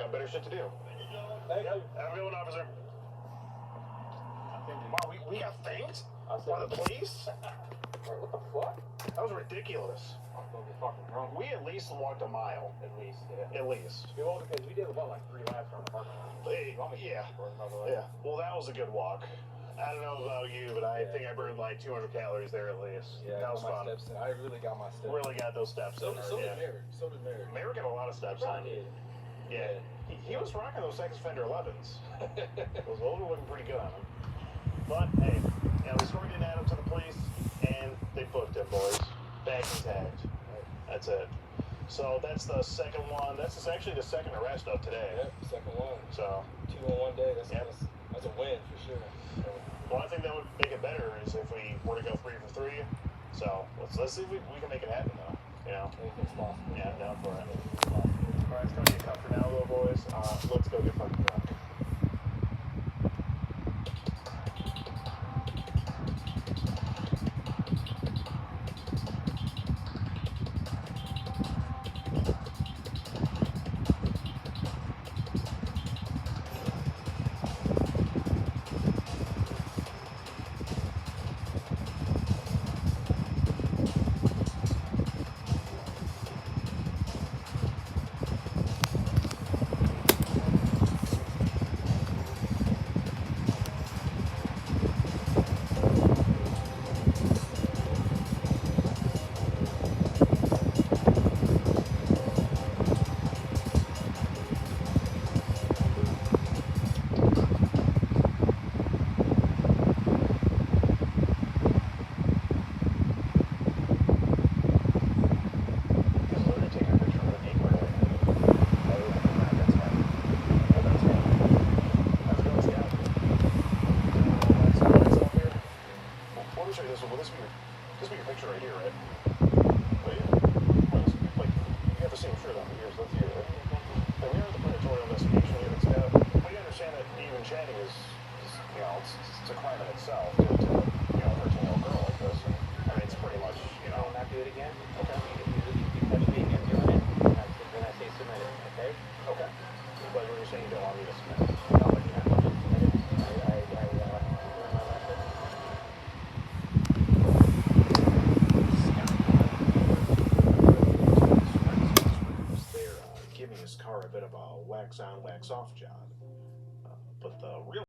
got better shit to do. Thank you. Have a good one, officer. Wow, we got thanked by the police? What the fuck? That was ridiculous. I'm gonna be fucking drunk. We at least walked a mile. At least, yeah. At least. Yeah, well, because we did about like 3 laps around the parking lot. Yeah. Yeah. Well, that was a good walk. I don't know about you, but I think I burned like 200 calories there at least. Yeah, that was fun. Steps in. I really got my steps. Really got those steps in. So did Merrick. Merrick got a lot of steps in. Yeah. He was rocking those sex offender 11s. Those older looking pretty good on him. But hey, we escorted Adam to the police, and they booked him, boys. Back and tagged. That's it. So that's the second one. That's actually the second arrest of today. Yep, second one. So 2 in 1 day. That's a win for sure. Well, I think that would make it better is if we were to go 3 for 3. So let's see if we can make it happen though. You know. Anything's possible. Yeah, I'm down for it. All right, it's gonna be a cut for now, little boys. Let's go get fucking drunk. This be your picture right here, right? Oh, yeah. Like, you have the same shirt on. Here's the view, right? And we are at the predatory investigation unit. We understand that even chatting is you know, it's a crime in itself to you know, 13-year-old girl like this. And, I mean, it's pretty much, you know. Not do it again. Okay. If you touch me again doing it, then I say submit it, okay? Okay. But you're saying you don't want me to submit it? No, but you're not going to submit it. I learned my lesson. They're giving his car a bit of a wax on, wax off job.